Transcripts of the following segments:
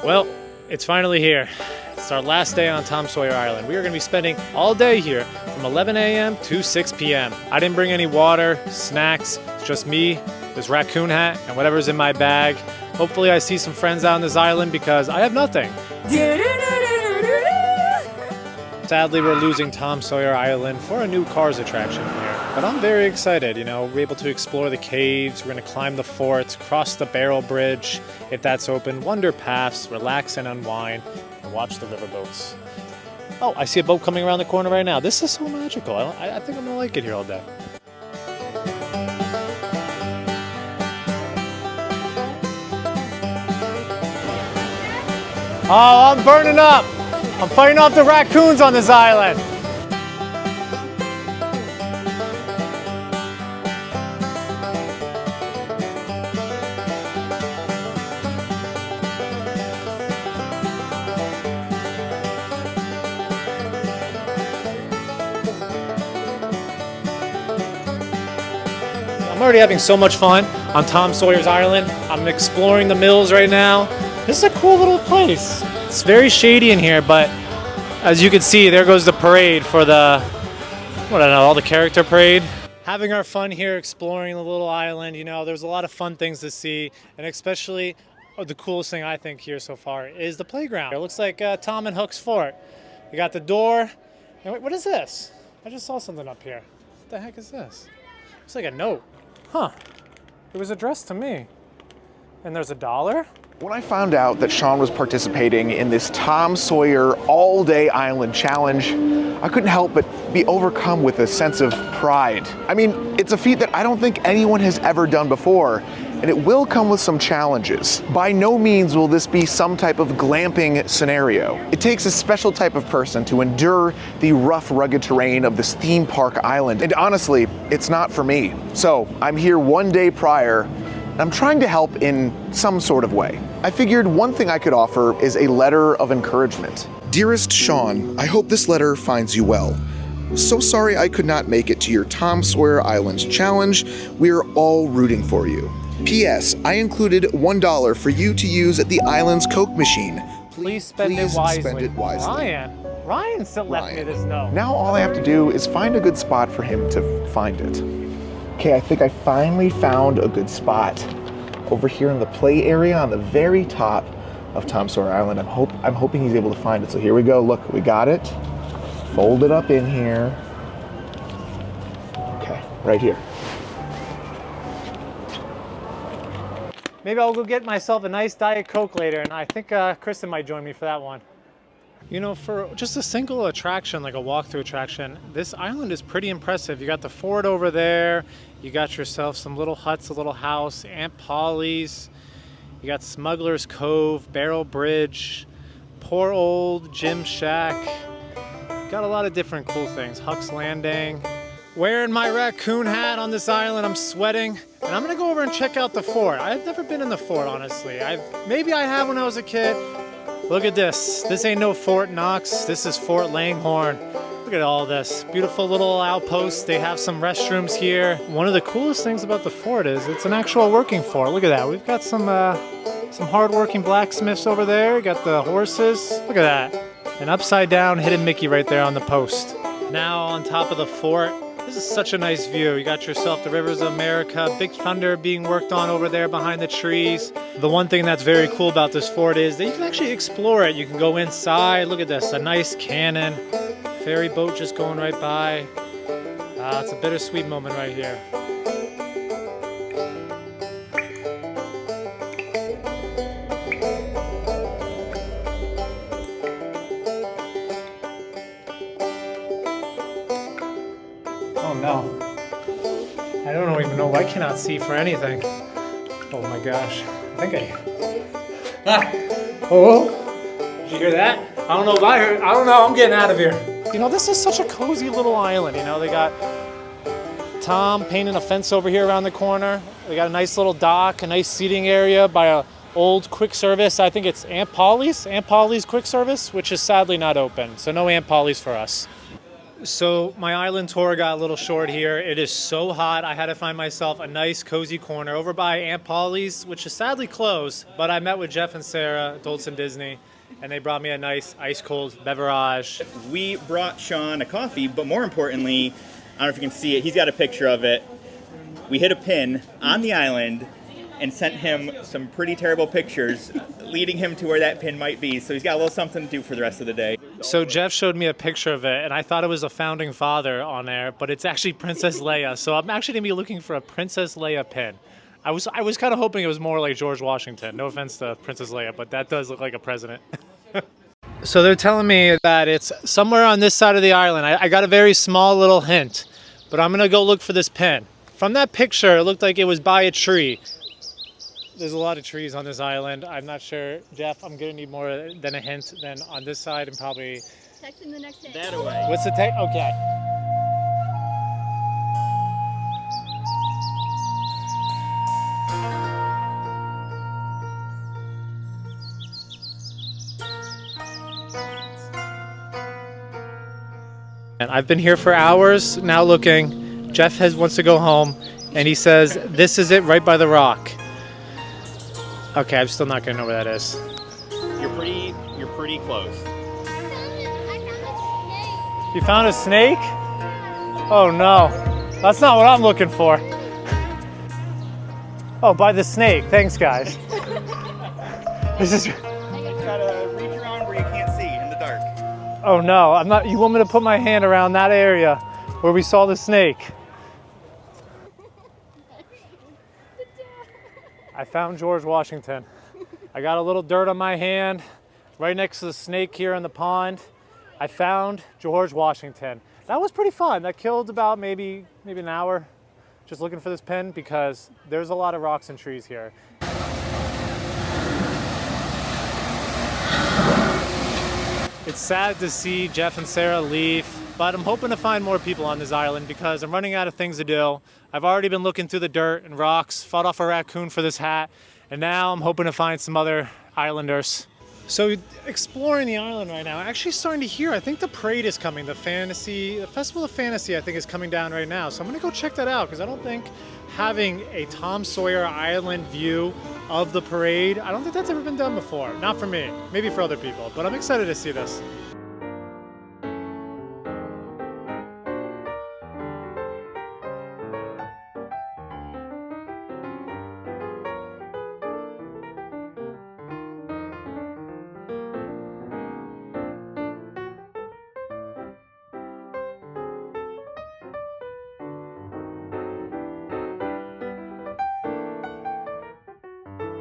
Well, it's finally here. It's our last day on Tom Sawyer Island. We are going to be spending all day here from 11 a.m. to 6 p.m. I didn't bring any water, snacks, it's just me, this raccoon hat, and whatever's in my bag. Hopefully I see some friends out on this island because I have nothing. Sadly, we're losing Tom Sawyer Island for a new Cars attraction here. But I'm very excited, you know, we're able to explore the caves, we're gonna climb the forts, cross the barrel bridge, if that's open, wander paths, relax and unwind, and watch the riverboats. Oh, I see a boat coming around the corner right now. This is so magical. I think I'm gonna like it here all day. Oh, I'm burning up! I'm fighting off the raccoons on this island! I'm already having so much fun on Tom Sawyer's Island. I'm exploring the mills right now. This is a cool little place. It's very shady in here, but as you can see, there goes the parade for the, all the character parade. Having our fun here exploring the little island, you know, there's a lot of fun things to see, and especially the coolest thing I think here so far is the playground. It looks like Tom and Hook's fort. You got the door, and wait, what is this? I just saw something up here. What the heck is this? It's like a note. Huh, it was addressed to me. And there's $1. When I found out that Sean was participating in this Tom Sawyer all-day island challenge, I couldn't help but be overcome with a sense of pride. I mean, it's a feat that I don't think anyone has ever done before, and it will come with some challenges. By no means will this be some type of glamping scenario. It takes a special type of person to endure the rough, rugged terrain of this theme park island, and honestly, it's not for me. So, I'm here one day prior, and I'm trying to help in some sort of way. I figured one thing I could offer is a letter of encouragement. Dearest Sean, I hope this letter finds you well. So sorry I could not make it to your Tom Sawyer Island challenge. We are all rooting for you. P.S. I included $1 for you to use at the island's Coke machine. Please spend it wisely. Ryan still left me this note. Now all I have to do is find a good spot for him to find it. Okay, I think I finally found a good spot over here in the play area on the very top of Tom Sawyer Island. I'm hoping he's able to find it. So here we go. Look, we got it. Fold it up in here. Okay, right here. Maybe I'll go get myself a nice Diet Coke later, and I think Kristen might join me for that one. You know, for just a single attraction, like a walkthrough attraction, this island is pretty impressive. You got the fort over there, you got yourself some little huts, a little house, Aunt Polly's, you got Smuggler's Cove, Barrel Bridge, poor old Jim Shack. Got a lot of different cool things. Huck's Landing. Wearing my raccoon hat on this island, I'm sweating. And I'm gonna go over and check out the fort. I've never been in the fort, honestly. Maybe I have when I was a kid. Look at this. This ain't no Fort Knox. This is Fort Langhorne. Look at all this. Beautiful little outpost. They have some restrooms here. One of the coolest things about the fort is it's an actual working fort. Look at that. We've got some hard-working blacksmiths over there. Got the horses. Look at that. An upside-down hidden Mickey right there on the post. Now on top of the fort. This is such a nice view. You got yourself the Rivers of America, Big Thunder being worked on over there behind the trees. The one thing that's very cool about this fort is that you can actually explore it. You can go inside. Look at this, a nice cannon. Ferry boat just going right by. It's a bittersweet moment right here. Oh no. I don't even know. I cannot see for anything. Oh my gosh. I think Oh! Did you hear that? I don't know if I heard. I don't know. I'm getting out of here. You know, this is such a cozy little island. You know, they got Tom painting a fence over here around the corner. They got a nice little dock, a nice seating area by a old quick service. I think it's Aunt Polly's quick service, which is sadly not open. So no Aunt Polly's for us. So my island tour got a little short here. It is so hot. I had to find myself a nice cozy corner over by Aunt Polly's, which is sadly closed, but I met with Jeff and Sarah, Adults in Disney, and they brought me a nice ice cold beverage. We brought Sean a coffee, but more importantly, I don't know if you can see it, he's got a picture of it. We hit a pin on the island and sent him some pretty terrible pictures leading him to where that pin might be. So he's got a little something to do for the rest of the day. So Jeff showed me a picture of it, and I thought it was a founding father on there, but it's actually Princess Leia. So I'm actually going to be looking for a Princess Leia pin. I was kind of hoping it was more like George Washington. No offense to Princess Leia, but that does look like a president. So they're telling me that it's somewhere on this side of the island. I got a very small little hint, but I'm going to go look for this pin. From that picture, it looked like it was by a tree. There's a lot of trees on this island. I'm not sure. Jeff, I'm going to need more than a hint than on this side and probably... Text him the next hint. That away. What's the text? Okay. And I've been here for hours now looking. Jeff wants to go home, and he says, this is it right by the rock. Okay, I'm still not going to know where that is. You're pretty close. You found a snake? Oh no, that's not what I'm looking for. Oh, by the snake. Thanks, guys. This is... You gotta reach around where you can't see in the dark. Oh no, I'm not. You want me to put my hand around that area where we saw the snake? I found George Washington. I got a little dirt on my hand right next to the snake here in the pond. I found George Washington. That was pretty fun. That killed about maybe an hour just looking for this pin because there's a lot of rocks and trees here. It's sad to see Jeff and Sarah leave, but I'm hoping to find more people on this island because I'm running out of things to do. I've already been looking through the dirt and rocks, fought off a raccoon for this hat, and now I'm hoping to find some other islanders. So exploring the island right now, actually starting to hear, I think the parade is coming, the Festival of Fantasy I think is coming down right now. So I'm gonna go check that out because I don't think having a Tom Sawyer Island view of the parade, I don't think that's ever been done before. Not for me, maybe for other people, but I'm excited to see this.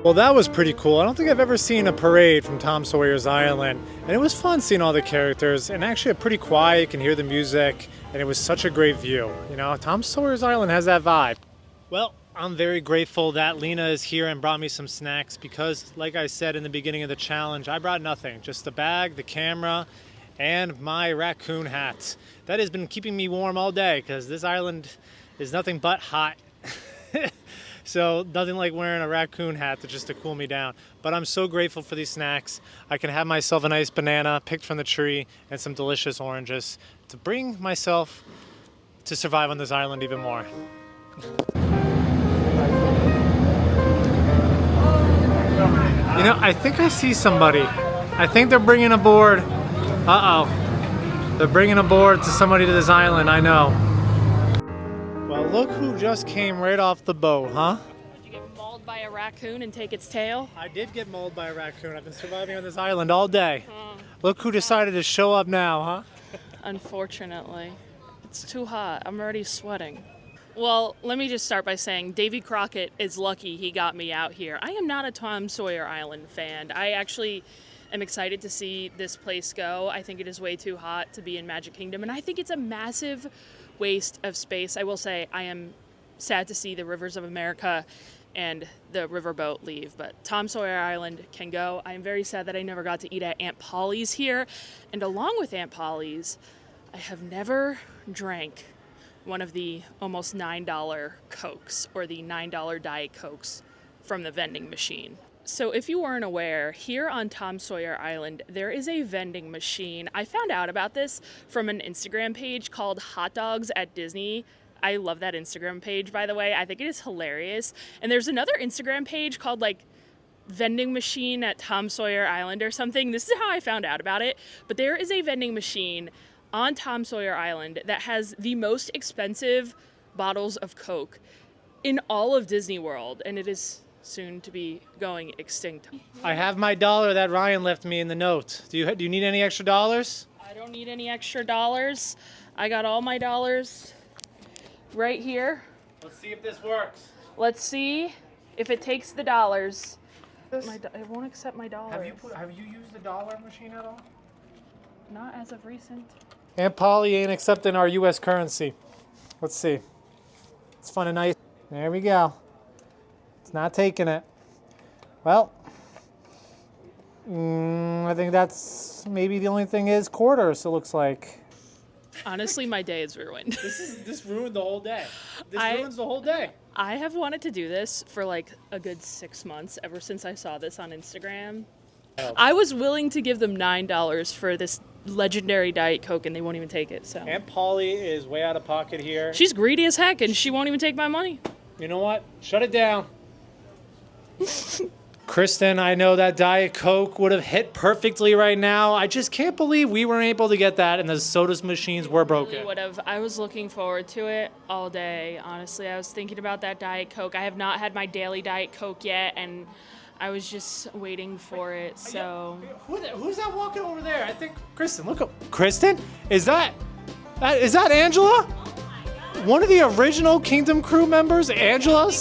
Well, that was pretty cool. I don't think I've ever seen a parade from Tom Sawyer's Island, and it was fun seeing all the characters, and actually pretty quiet, you can hear the music, and it was such a great view. You know, Tom Sawyer's Island has that vibe. Well, I'm very grateful that Lena is here and brought me some snacks because, like I said in the beginning of the challenge, I brought nothing, just the bag, the camera, and my raccoon hat. That has been keeping me warm all day because this island is nothing but hot. So nothing like wearing a raccoon hat just to cool me down. But I'm so grateful for these snacks. I can have myself a nice banana picked from the tree and some delicious oranges to bring myself to survive on this island even more. You know, I think I see somebody. I think they're bringing aboard. Uh-oh. They're bringing aboard to somebody to this island, I know. Well, look who just came right off the boat, huh? Did you get mauled by a raccoon and take its tail? I did get mauled by a raccoon. I've been surviving on this island all day. Look who decided to show up now, huh? Unfortunately. It's too hot. I'm already sweating. Well, let me just start by saying Davy Crockett is lucky he got me out here. I am not a Tom Sawyer Island fan. I actually am excited to see this place go. I think it is way too hot to be in Magic Kingdom, and I think it's a massive waste of space. I will say I am sad to see the Rivers of America and the riverboat leave, but Tom Sawyer Island can go. I am very sad that I never got to eat at Aunt Polly's here, and along with Aunt Polly's, I have never drank one of the almost $9 Cokes or the $9 Diet Cokes from the vending machine. So if you weren't aware, here on Tom Sawyer Island, there is a vending machine. I found out about this from an Instagram page called Hot Dogs at Disney. I love that Instagram page, by the way. I think it is hilarious. And there's another Instagram page called like Vending Machine at Tom Sawyer Island or something. This is how I found out about it. But there is a vending machine on Tom Sawyer Island that has the most expensive bottles of Coke in all of Disney World, and it is soon to be going extinct. I have my dollar that Ryan left me in the note. Do you need any extra dollars? I don't need any extra dollars. I got all my dollars right here. Let's see if this works. Let's see if it takes the dollars. It won't accept my dollars. Have you used the dollar machine at all? Not as of recent. Aunt Polly ain't accepting our U.S. currency. Let's see. It's fun and nice. There we go. It's not taking it. Well, I think that's maybe the only thing is quarters, it looks like. Honestly, my day is ruined. This ruined the whole day. Ruins the whole day. I have wanted to do this for like a good 6 months, ever since I saw this on Instagram. I was willing to give them $9 for this legendary Diet Coke, and they won't even take it. So Aunt Polly is way out of pocket here. She's greedy as heck, and she won't even take my money. You know what? Shut it down. Kristen, I know that Diet Coke would have hit perfectly right now. I just can't believe we weren't able to get that and the soda machines were broken. Really would have. I was looking forward to it all day. Honestly, I was thinking about that Diet Coke. I have not had my daily Diet Coke yet, and I was just waiting for it. So who's that walking over there? I think Kristen. Look up. Kristen? Is that Angela? One of the original Kingdom Crew members, Angela?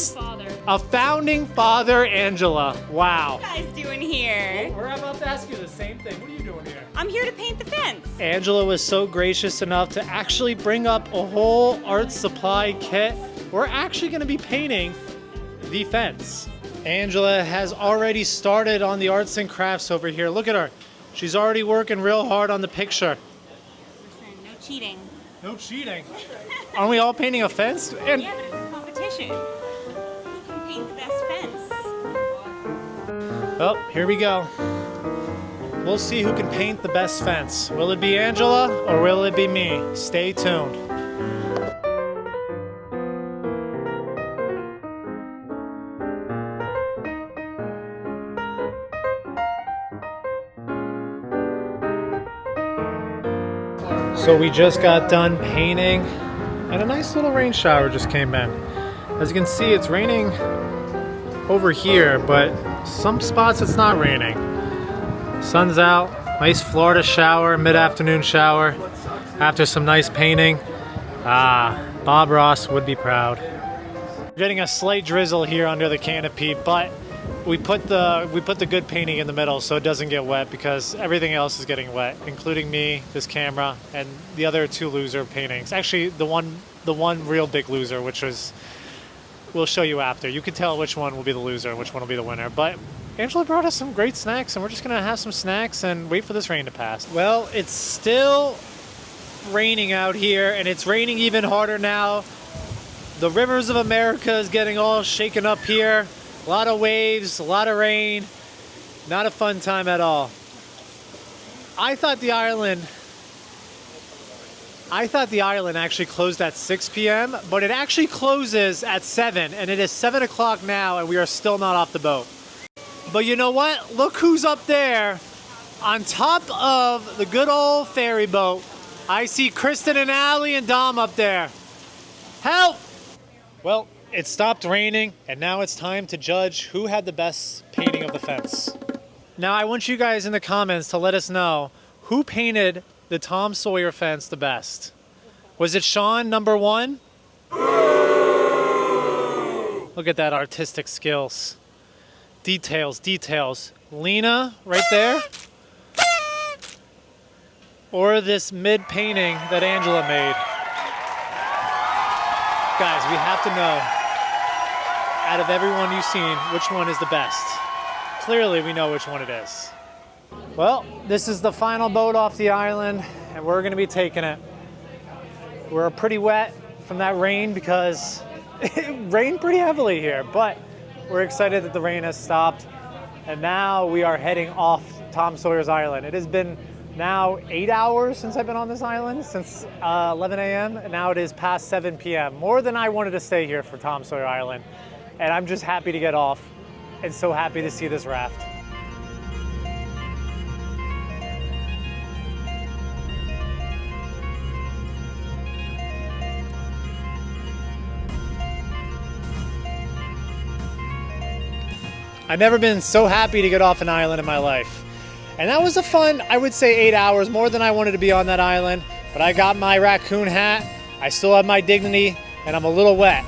A founding father, Angela. Wow. What are you guys doing here? We're about to ask you the same thing. What are you doing here? I'm here to paint the fence. Angela was so gracious enough to actually bring up a whole art supply kit. We're actually going to be painting the fence. Angela has already started on the arts and crafts over here. Look at her. She's already working real hard on the picture. Listen, no cheating. No cheating. Aren't we all painting a fence? And Yeah, but it's a competition. Who can paint the best fence? oh, here we go. We'll see who can paint the best fence. Will it be Angela or will it be me? Stay tuned. So we just got done painting and a nice little rain shower just came in. As you can see, it's raining over here, but some spots it's not raining. Sun's out, nice Florida shower, mid-afternoon shower after some nice painting. Bob Ross would be proud. We're getting a slight drizzle here under the canopy, but we put the good painting in the middle so it doesn't get wet because everything else is getting wet, including me, this camera, and the other two loser paintings. Actually, the one real big loser, which was, we'll show you after. You can tell which one will be the loser and which one will be the winner. But Angela brought us some great snacks, and we're just gonna have some snacks and wait for this rain to pass. Well, it's still raining out here, and it's raining even harder now. The rivers of America is getting all shaken up here. A lot of waves, a lot of rain. Not a fun time at all. I thought the island actually closed at 6 p.m., but it actually closes at 7, and it is 7 o'clock now, and we are still not off the boat. But you know what? Look who's up there on top of the good old ferry boat. I see Kristen and Allie and Dom up there. Help! Well, it stopped raining, and now it's time to judge who had the best painting of the fence. Now, I want you guys in the comments to let us know who painted the Tom Sawyer fence the best. Was it Sean, number 1? Look at that artistic skills. Details, details. Lena, right there? Or this mid-painting that Angela made? Guys, we have to know, out of everyone you've seen, which one is the best. Clearly, we know which one it is. Well, this is the final boat off the island, and we're gonna be taking it. We're pretty wet from that rain because it rained pretty heavily here, but we're excited that the rain has stopped. and now we are heading off Tom Sawyer's Island. It has been now 8 hours since I've been on this island, since 11 a.m. and now it is past 7 p.m. More than I wanted to stay here for Tom Sawyer Island, and I'm just happy to get off and so happy to see this raft. I've never been so happy to get off an island in my life. And that was a fun, I would say 8 hours, more than I wanted to be on that island. But I got my raccoon hat, I still have my dignity, and I'm a little wet.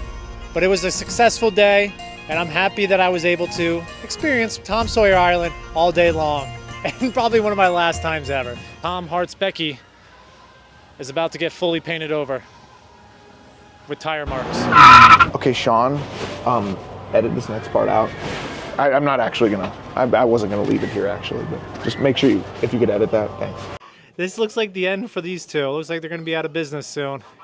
But it was a successful day, and I'm happy that I was able to experience Tom Sawyer Island all day long. And probably one of my last times ever. Tom Hart's Becky is about to get fully painted over with tire marks. Okay, Sean, edit this next part out. I'm not actually gonna, I wasn't gonna leave it here actually, but just make sure if you could edit that, thanks. This looks like the end for these two. It looks like they're gonna be out of business soon.